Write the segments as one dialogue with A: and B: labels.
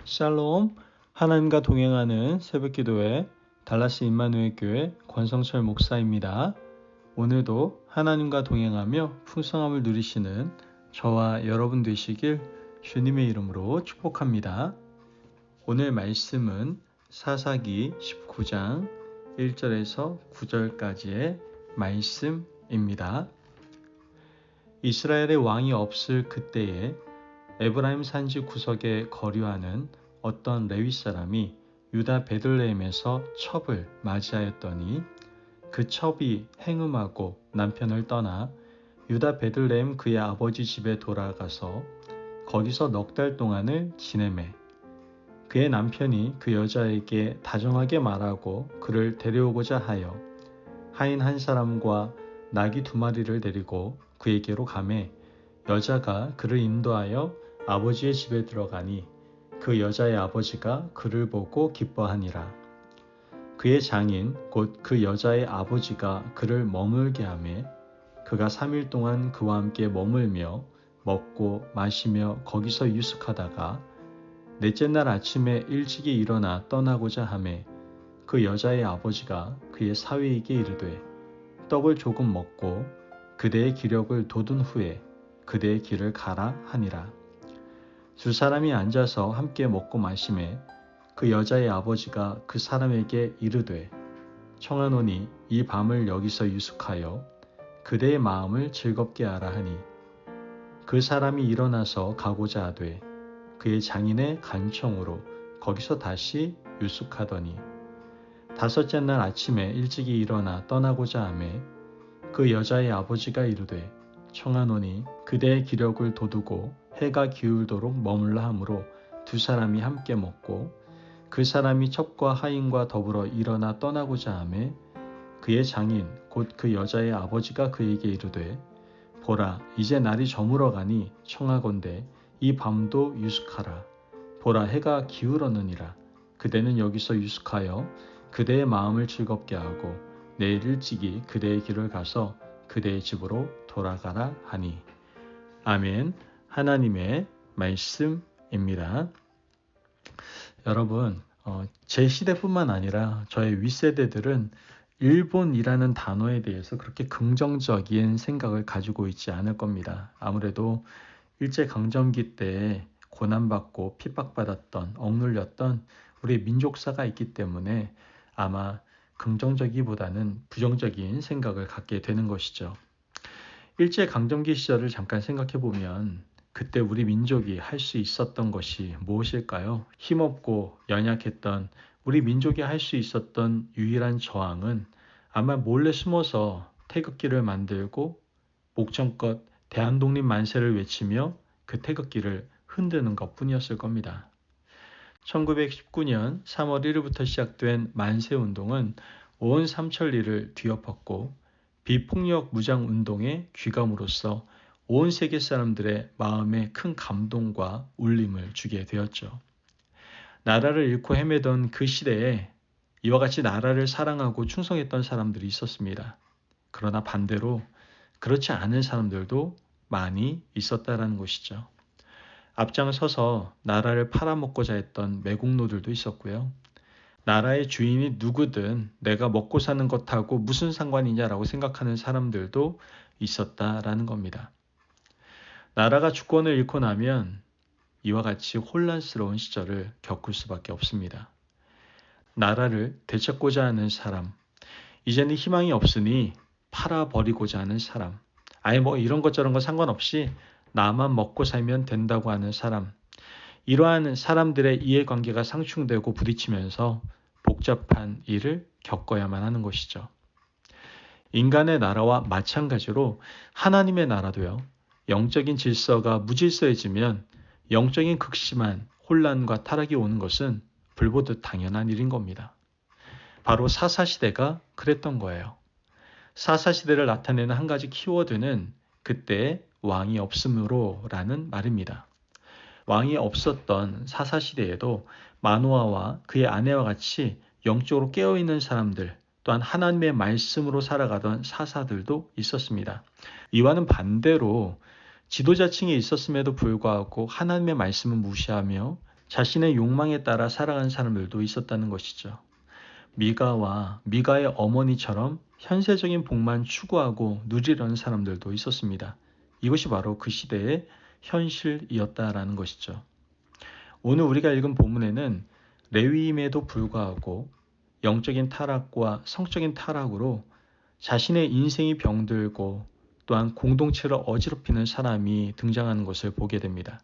A: 샬롬, 하나님과 동행하는 새벽기도회 달라스 임마누엘 교회 권성철 목사입니다. 오늘도 하나님과 동행하며 풍성함을 누리시는 저와 여러분 되시길 주님의 이름으로 축복합니다. 오늘 말씀은 사사기 19장 1절에서 9절까지의 말씀입니다. 이스라엘의 왕이 없을 그때에 에브라임 산지 구석에 거류하는 어떤 레위 사람이 유다 베들레헴에서 첩을 맞이하였더니 그 첩이 행음하고 남편을 떠나 유다 베들레헴 그의 아버지 집에 돌아가서 거기서 넉 달 동안을 지내매 그의 남편이 그 여자에게 다정하게 말하고 그를 데려오고자 하여 하인 한 사람과 나귀 2마리를 데리고 그에게로 가매 여자가 그를 인도하여 아버지의 집에 들어가니 그 여자의 아버지가 그를 보고 기뻐하니라. 그의 장인 곧 그 여자의 아버지가 그를 머물게 하매 그가 3일 동안 그와 함께 머물며 먹고 마시며 거기서 유숙하다가 넷째 날 아침에 일찍이 일어나 떠나고자 하매 그 여자의 아버지가 그의 사위에게 이르되 떡을 조금 먹고 그대의 기력을 돋운 후에 그대의 길을 가라 하니라. 두 사람이 앉아서 함께 먹고 마시매 그 여자의 아버지가 그 사람에게 이르되 청하노니 이 밤을 여기서 유숙하여 그대의 마음을 즐겁게 하라 하니 그 사람이 일어나서 가고자 하되 그의 장인의 간청으로 거기서 다시 유숙하더니 5째 날 아침에 일찍이 일어나 떠나고자 하매 그 여자의 아버지가 이르되 청하노니 그대의 기력을 돋우고 해가 기울도록 머물라 하므로 두 사람이 함께 먹고 그 사람이 첩과 하인과 더불어 일어나 떠나고자 하매 그의 장인 곧 그 여자의 아버지가 그에게 이르되 보라 이제 날이 저물어 가니 청하건대 이 밤도 유숙하라. 보라 해가 기울었느니라. 그대는 여기서 유숙하여 그대의 마음을 즐겁게 하고 내일 일찍이 그대의 길을 가서 그대의 집으로 돌아가라 하니. 아멘. 하나님의 말씀입니다. 여러분, 제 시대뿐만 아니라 저의 윗세대들은 일본이라는 단어에 대해서 그렇게 긍정적인 생각을 가지고 있지 않을 겁니다. 아무래도 일제강점기 때 고난받고 핍박받았던, 억눌렸던 우리 민족사가 있기 때문에 아마 긍정적이보다는 부정적인 생각을 갖게 되는 것이죠. 일제강점기 시절을 잠깐 생각해보면 그때 우리 민족이 할 수 있었던 것이 무엇일까요? 힘없고 연약했던 우리 민족이 할 수 있었던 유일한 저항은 아마 몰래 숨어서 태극기를 만들고 목청껏 대한독립 만세를 외치며 그 태극기를 흔드는 것뿐이었을 겁니다. 1919년 3월 1일부터 시작된 만세운동은 온 삼천리를 뒤엎었고 비폭력 무장운동의 귀감으로써 온 세계 사람들의 마음에 큰 감동과 울림을 주게 되었죠. 나라를 잃고 헤매던 그 시대에 이와 같이 나라를 사랑하고 충성했던 사람들이 있었습니다. 그러나 반대로 그렇지 않은 사람들도 많이 있었다라는 것이죠. 앞장서서 나라를 팔아먹고자 했던 매국노들도 있었고요. 나라의 주인이 누구든 내가 먹고 사는 것하고 무슨 상관이냐라고 생각하는 사람들도 있었다라는 겁니다. 나라가 주권을 잃고 나면 이와 같이 혼란스러운 시절을 겪을 수밖에 없습니다. 나라를 되찾고자 하는 사람, 이제는 희망이 없으니 팔아버리고자 하는 사람, 아예 이런 것 저런 거 상관없이 나만 먹고 살면 된다고 하는 사람, 이러한 사람들의 이해관계가 상충되고 부딪히면서 복잡한 일을 겪어야만 하는 것이죠. 인간의 나라와 마찬가지로 하나님의 나라도요. 영적인 질서가 무질서해지면 영적인 극심한 혼란과 타락이 오는 것은 불보듯 당연한 일인 겁니다. 바로 사사시대가 그랬던 거예요. 사사시대를 나타내는 한 가지 키워드는 그때 왕이 없으므로라는 말입니다. 왕이 없었던 사사시대에도 마노아와 그의 아내와 같이 영적으로 깨어있는 사람들, 또한 하나님의 말씀으로 살아가던 사사들도 있었습니다. 이와는 반대로 지도자층에 있었음에도 불구하고 하나님의 말씀을 무시하며 자신의 욕망에 따라 살아간 사람들도 있었다는 것이죠. 미가와 미가의 어머니처럼 현세적인 복만 추구하고 누리려는 사람들도 있었습니다. 이것이 바로 그 시대의 현실이었다라는 것이죠. 오늘 우리가 읽은 본문에는 레위임에도 불구하고 영적인 타락과 성적인 타락으로 자신의 인생이 병들고 또한 공동체를 어지럽히는 사람이 등장하는 것을 보게 됩니다.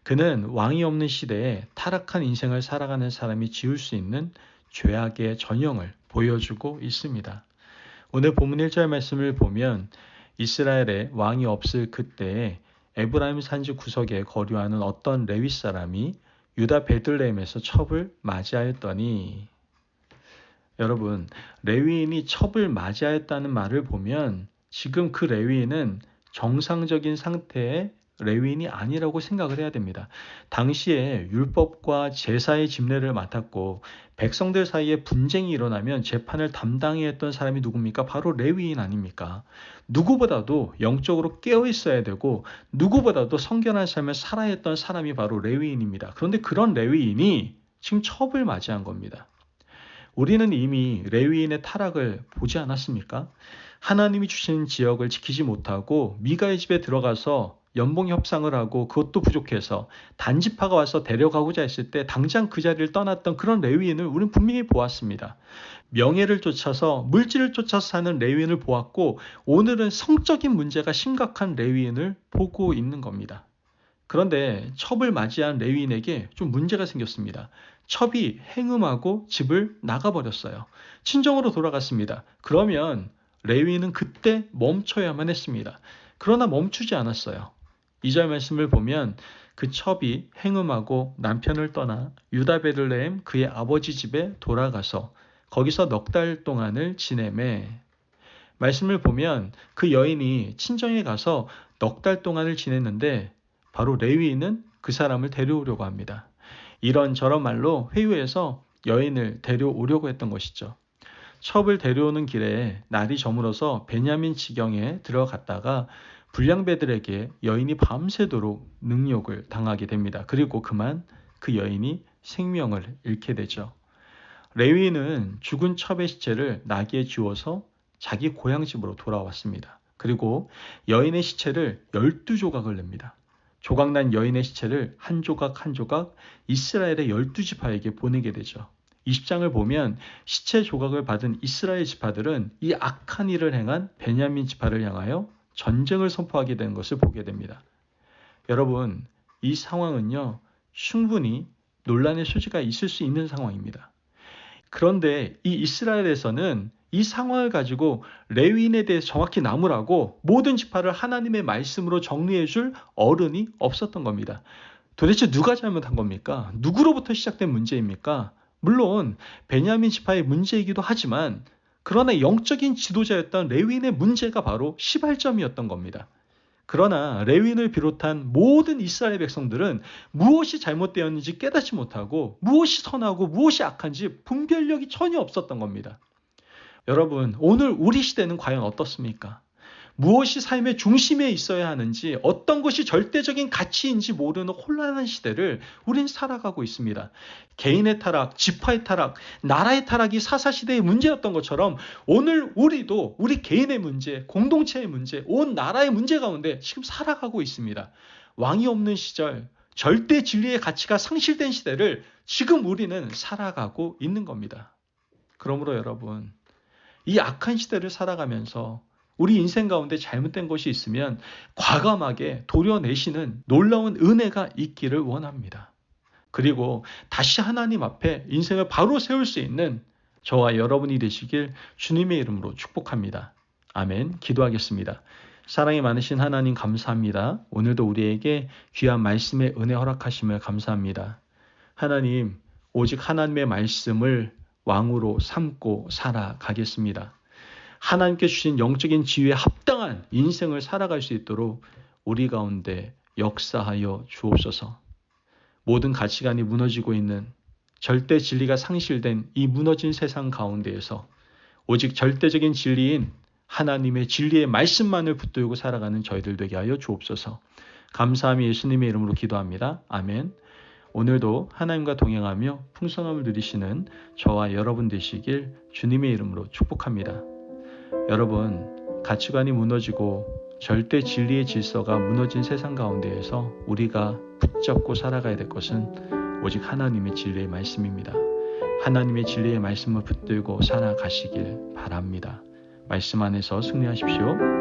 A: 그는 왕이 없는 시대에 타락한 인생을 살아가는 사람이 지을 수 있는 죄악의 전형을 보여주고 있습니다. 오늘 본문 1절 말씀을 보면 이스라엘에 왕이 없을 그때에 에브라임 산지 구석에 거류하는 어떤 레위 사람이 유다 베들레헴에서 첩을 맞이하였더니, 여러분, 레위인이 첩을 맞이하였다는 말을 보면 지금 그 레위인은 정상적인 상태의 레위인이 아니라고 생각을 해야 됩니다. 당시에 율법과 제사의 집례를 맡았고 백성들 사이에 분쟁이 일어나면 재판을 담당해야 했던 사람이 누굽니까? 바로 레위인 아닙니까? 누구보다도 영적으로 깨어 있어야 되고 누구보다도 성결한 삶을 살아야 했던 사람이 바로 레위인입니다. 그런데 그런 레위인이 지금 첩을 맞이한 겁니다. 우리는 이미 레위인의 타락을 보지 않았습니까? 하나님이 주신 지역을 지키지 못하고 미가의 집에 들어가서 연봉 협상을 하고 그것도 부족해서 단지파가 와서 데려가고자 했을 때 당장 그 자리를 떠났던 그런 레위인을 우리는 분명히 보았습니다. 명예를 쫓아서 물질을 쫓아서 사는 레위인을 보았고 오늘은 성적인 문제가 심각한 레위인을 보고 있는 겁니다. 그런데 첩을 맞이한 레위인에게 좀 문제가 생겼습니다. 첩이 행음하고 집을 나가버렸어요. 친정으로 돌아갔습니다. 그러면 레위인은 그때 멈춰야만 했습니다. 그러나 멈추지 않았어요. 2절 말씀을 보면 그 첩이 행음하고 남편을 떠나 유다 베들레헴 그의 아버지 집에 돌아가서 거기서 넉 달 동안을 지내매, 말씀을 보면 그 여인이 친정에 가서 넉 달 동안을 지냈는데 바로 레위인은 그 사람을 데려오려고 합니다. 이런저런 말로 회유해서 여인을 데려오려고 했던 것이죠. 첩을 데려오는 길에 날이 저물어서 베냐민 지경에 들어갔다가 불량배들에게 여인이 밤새도록 능욕을 당하게 됩니다. 그리고 그만 그 여인이 생명을 잃게 되죠. 레위인은 죽은 첩의 시체를 나귀에 지워서 자기 고향집으로 돌아왔습니다. 그리고 여인의 시체를 12조각을 냅니다. 조각난 여인의 시체를 한 조각 한 조각 이스라엘의 12지파에게 보내게 되죠. 20장을 보면 시체 조각을 받은 이스라엘 지파들은 이 악한 일을 행한 베냐민 지파를 향하여 전쟁을 선포하게 되는 것을 보게 됩니다. 여러분, 이 상황은요, 충분히 논란의 소지가 있을 수 있는 상황입니다. 그런데 이 이스라엘에서는 이 상황을 가지고 레위인에 대해 정확히 나무라고 모든 지파를 하나님의 말씀으로 정리해 줄 어른이 없었던 겁니다. 도대체 누가 잘못한 겁니까? 누구로부터 시작된 문제입니까? 물론 베냐민 지파의 문제이기도 하지만 그러나 영적인 지도자였던 레위인의 문제가 바로 시발점이었던 겁니다. 그러나 레위인을 비롯한 모든 이스라엘 백성들은 무엇이 잘못되었는지 깨닫지 못하고 무엇이 선하고 무엇이 악한지 분별력이 전혀 없었던 겁니다. 여러분, 오늘 우리 시대는 과연 어떻습니까? 무엇이 삶의 중심에 있어야 하는지, 어떤 것이 절대적인 가치인지 모르는 혼란한 시대를 우린 살아가고 있습니다. 개인의 타락, 지파의 타락, 나라의 타락이 사사시대의 문제였던 것처럼 오늘 우리도 우리 개인의 문제, 공동체의 문제, 온 나라의 문제 가운데 지금 살아가고 있습니다. 왕이 없는 시절, 절대 진리의 가치가 상실된 시대를 지금 우리는 살아가고 있는 겁니다. 그러므로 여러분, 이 악한 시대를 살아가면서 우리 인생 가운데 잘못된 것이 있으면 과감하게 도려내시는 놀라운 은혜가 있기를 원합니다. 그리고 다시 하나님 앞에 인생을 바로 세울 수 있는 저와 여러분이 되시길 주님의 이름으로 축복합니다. 아멘. 기도하겠습니다. 사랑이 많으신 하나님 감사합니다. 오늘도 우리에게 귀한 말씀의 은혜 허락하심을 감사합니다. 하나님, 오직 하나님의 말씀을 왕으로 삼고 살아가겠습니다. 하나님께 주신 영적인 지위에 합당한 인생을 살아갈 수 있도록 우리 가운데 역사하여 주옵소서. 모든 가치관이 무너지고 있는 절대 진리가 상실된 이 무너진 세상 가운데에서 오직 절대적인 진리인 하나님의 진리의 말씀만을 붙들고 살아가는 저희들 되게 하여 주옵소서. 감사함이 예수님의 이름으로 기도합니다. 아멘. 오늘도 하나님과 동행하며 풍성함을 누리시는 저와 여러분 되시길 주님의 이름으로 축복합니다. 여러분, 가치관이 무너지고 절대 진리의 질서가 무너진 세상 가운데에서 우리가 붙잡고 살아가야 될 것은 오직 하나님의 진리의 말씀입니다. 하나님의 진리의 말씀을 붙들고 살아가시길 바랍니다. 말씀 안에서 승리하십시오.